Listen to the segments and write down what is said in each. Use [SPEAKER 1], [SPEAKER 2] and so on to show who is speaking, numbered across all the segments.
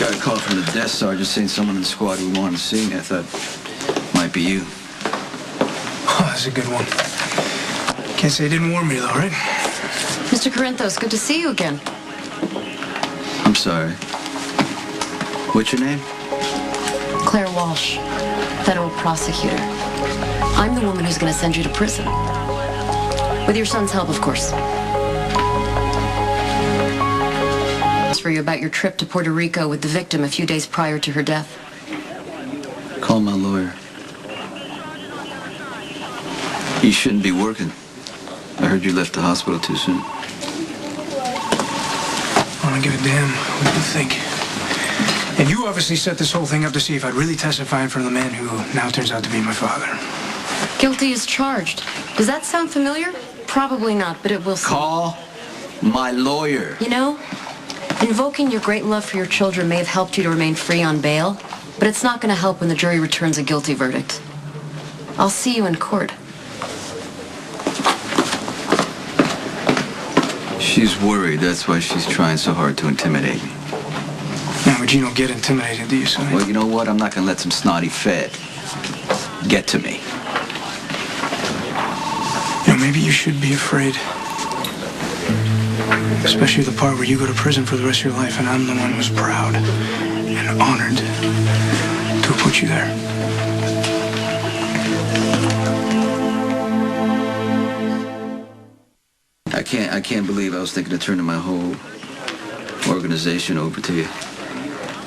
[SPEAKER 1] Got a call from the desk sergeant saying someone in the squad who wanted to see me. I thought might be you.
[SPEAKER 2] Oh, that's a good one. Can't say it didn't warm me, though, right?
[SPEAKER 3] Mr. Corinthos, good to see you again.
[SPEAKER 1] I'm sorry. What's your name?
[SPEAKER 3] Claire Walsh, federal prosecutor. I'm the woman who's going to send you to prison. With your son's help, of course. For you about your trip to Puerto Rico with the victim a few days prior to her death.
[SPEAKER 1] Call my lawyer. You shouldn't be working. I heard you left the hospital too soon.
[SPEAKER 2] I don't give a damn what you think. And you obviously set this whole thing up to see if I'd really testify in front of the man who now turns out to be my father.
[SPEAKER 3] Guilty as charged. Does that sound familiar? Probably not, but it will sound.
[SPEAKER 1] Call my lawyer.
[SPEAKER 3] You know, invoking your great love for your children may have helped you to remain free on bail, but it's not going to help when the jury returns a guilty verdict. I'll see you in court.
[SPEAKER 1] She's worried. That's why she's trying so hard to intimidate me.
[SPEAKER 2] Yeah, but you don't get intimidated, do you, son?
[SPEAKER 1] Well, you know what? I'm not going to let some snotty fed get to me.
[SPEAKER 2] You know, maybe you should be afraid. Especially the part where you go to prison for the rest of your life, and I'm the one who's proud and honored to have put you there.
[SPEAKER 1] I can't believe I was thinking of turning my whole organization over to you.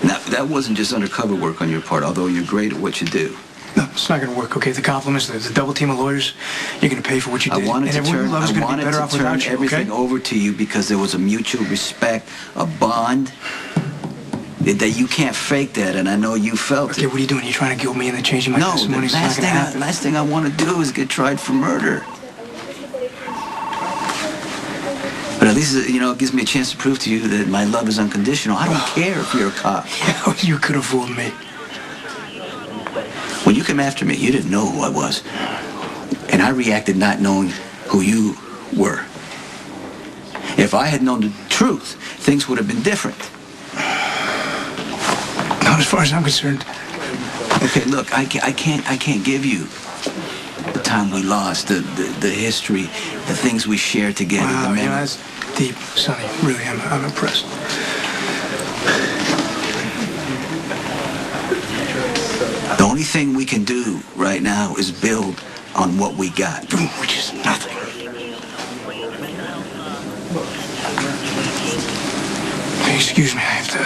[SPEAKER 1] Now, that wasn't just undercover work on your part, although you're great at what you do.
[SPEAKER 2] No, it's not going to work, okay? The compliments, the double team of lawyers, you're going to pay for what you did.
[SPEAKER 1] I wanted to turn everything
[SPEAKER 2] okay?
[SPEAKER 1] over to you because there was a mutual respect, a bond, that you can't fake that, and I know you felt it.
[SPEAKER 2] Okay, what are you doing? Are you trying to guilt me into changing my testimony?
[SPEAKER 1] No, the last thing I want to do is get tried for murder. But at least, you know, it gives me a chance to prove to you that my love is unconditional. I don't care if you're a cop.
[SPEAKER 2] You could have fooled me.
[SPEAKER 1] When you came after me, you didn't know who I was. And I reacted not knowing who you were. If I had known the truth, things would have been different.
[SPEAKER 2] Not as far as I'm concerned.
[SPEAKER 1] Okay, look, I can't give you the time we lost, the history, the things we shared together.
[SPEAKER 2] Wow, you know, that's deep, Sonny. Really, I'm impressed.
[SPEAKER 1] The only thing we can do right now is build on what we got.
[SPEAKER 2] Which is nothing. Hey, excuse me, I have to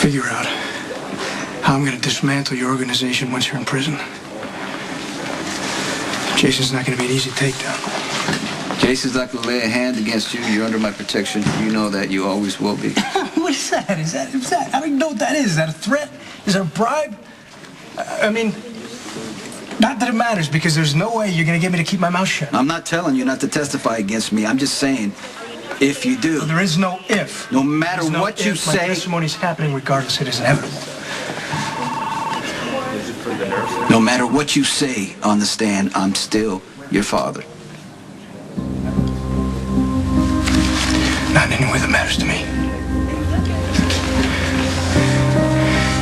[SPEAKER 2] figure out how I'm going to dismantle your organization once you're in prison. Jason's not going to be an easy takedown.
[SPEAKER 1] Jason's not going to lay a hand against you. You're under my protection. You know that. You always will be.
[SPEAKER 2] What is that? Is that? I don't even know what that is. Is that a threat? Is it a bribe? I mean, not that it matters, because there's no way you're going to get me to keep my mouth shut.
[SPEAKER 1] I'm not telling you not to testify against me. I'm just saying, if you do.
[SPEAKER 2] No, there is no if.
[SPEAKER 1] No matter what you say.
[SPEAKER 2] My testimony's happening regardless. It is inevitable.
[SPEAKER 1] No matter what you say on the stand, I'm still your father.
[SPEAKER 2] Not in any way that matters to me.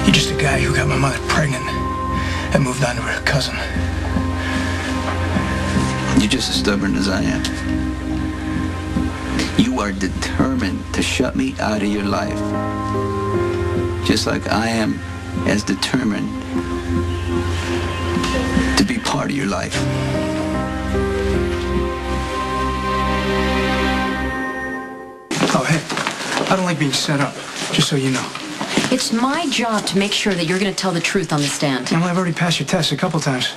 [SPEAKER 2] You're just a guy who got my mother pregnant and moved on to her cousin.
[SPEAKER 1] You're just as stubborn as I am. You are determined to shut me out of your life. Just like I am as determined to be part of your life.
[SPEAKER 2] Oh, hey, I don't like being set up, just so you know.
[SPEAKER 3] It's my job to make sure that you're going to tell the truth on the stand.
[SPEAKER 2] Well, I've already passed your test a couple times.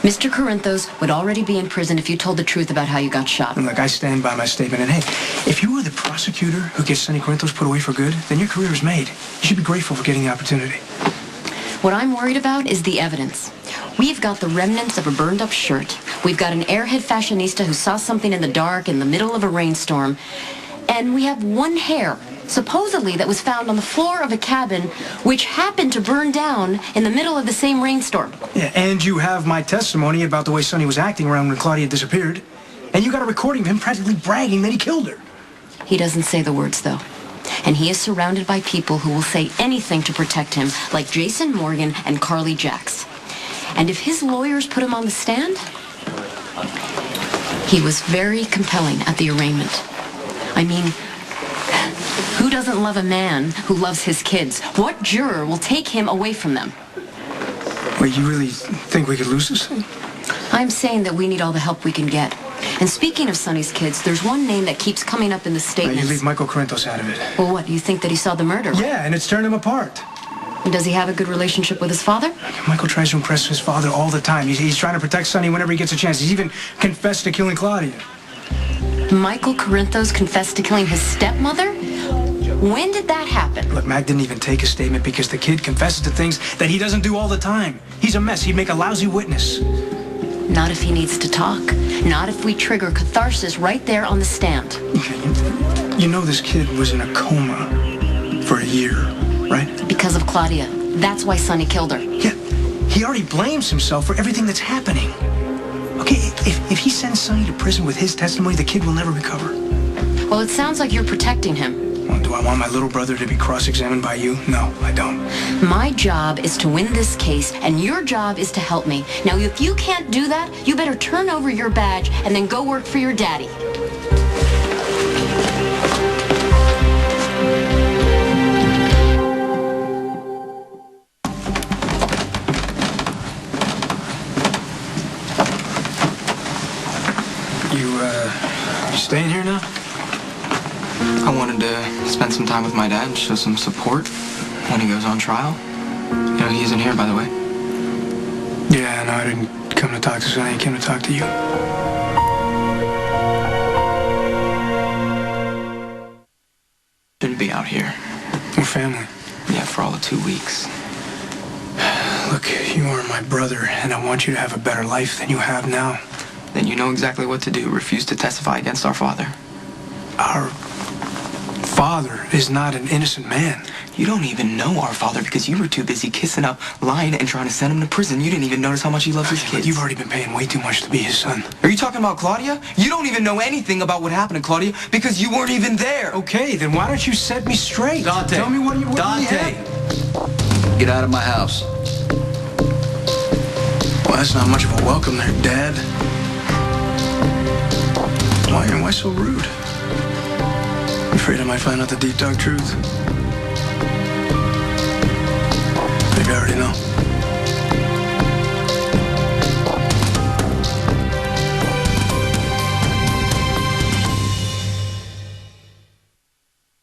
[SPEAKER 3] Mr. Corinthos would already be in prison if you told the truth about how you got shot.
[SPEAKER 2] And look, I stand by my statement. And hey, if you were the prosecutor who gets Sonny Corinthos put away for good, then your career is made. You should be grateful for getting the opportunity.
[SPEAKER 3] What I'm worried about is the evidence. We've got the remnants of a burned-up shirt. We've got an airhead fashionista who saw something in the dark in the middle of a rainstorm. And we have one hair, supposedly, that was found on the floor of a cabin, which happened to burn down in the middle of the same rainstorm.
[SPEAKER 2] Yeah, and you have my testimony about the way Sonny was acting around when Claudia disappeared. And you got a recording of him practically bragging that he killed her.
[SPEAKER 3] He doesn't say the words, though. And he is surrounded by people who will say anything to protect him, like Jason Morgan and Carly Jacks. And if his lawyers put him on the stand, he was very compelling at the arraignment. I mean, who doesn't love a man who loves his kids? What juror will take him away from them?
[SPEAKER 2] Wait, you really think we could lose this thing?
[SPEAKER 3] I'm saying that we need all the help we can get. And speaking of Sonny's kids, there's one name that keeps coming up in the statements.
[SPEAKER 2] You leave Michael Corinthos out of it.
[SPEAKER 3] Well, what, you think that he saw the murder? Right?
[SPEAKER 2] Yeah, and it's turned him apart.
[SPEAKER 3] And does he have a good relationship with his father?
[SPEAKER 2] Michael tries to impress his father all the time. He's trying to protect Sonny whenever he gets a chance. He's even confessed to killing Claudia.
[SPEAKER 3] Michael Corinthos confessed to killing his stepmother? When did that happen?
[SPEAKER 2] Look, Mac didn't even take a statement because the kid confesses to things that he doesn't do all the time. He's a mess. He'd make a lousy witness.
[SPEAKER 3] Not if he needs to talk. Not if we trigger catharsis right there on the stand.
[SPEAKER 2] You know this kid was in a coma for a year, right?
[SPEAKER 3] Because of Claudia. That's why Sonny killed her.
[SPEAKER 2] Yeah, he already blames himself for everything that's happening. Okay, if he sends Sonny to prison with his testimony, the kid will never recover.
[SPEAKER 3] Well, it sounds like you're protecting him.
[SPEAKER 2] Well, do I want my little brother to be cross-examined by you? No, I don't.
[SPEAKER 3] My job is to win this case, and your job is to help me. Now, if you can't do that, you better turn over your badge and then go work for your daddy.
[SPEAKER 2] You staying here now?
[SPEAKER 4] I wanted to spend some time with my dad and show some support when he goes on trial. You know, he isn't here, by the way.
[SPEAKER 2] Yeah, no, I didn't come to talk to Sonny. I came to talk to you.
[SPEAKER 4] Shouldn't be out here.
[SPEAKER 2] We're family.
[SPEAKER 4] Yeah, for all of 2 weeks.
[SPEAKER 2] Look, you are my brother, and I want you to have a better life than you have now.
[SPEAKER 4] Then you know exactly what to do. Refuse to testify against our father.
[SPEAKER 2] Our father is not an innocent man.
[SPEAKER 4] You don't even know our father because you were too busy kissing up, lying, and trying to send him to prison. You didn't even notice how much he loves his kids.
[SPEAKER 2] You've already been paying way too much to be his son.
[SPEAKER 4] Are you talking about Claudia? You don't even know anything about what happened to Claudia because you weren't even there.
[SPEAKER 2] Okay, then why don't you set me straight?
[SPEAKER 1] Dante.
[SPEAKER 2] Tell me what you
[SPEAKER 1] Dante. Get out of my house.
[SPEAKER 2] Well, that's not much of a welcome there, Dad. Why so rude? I'm afraid I might find out the deep, dark truth. Maybe I already know.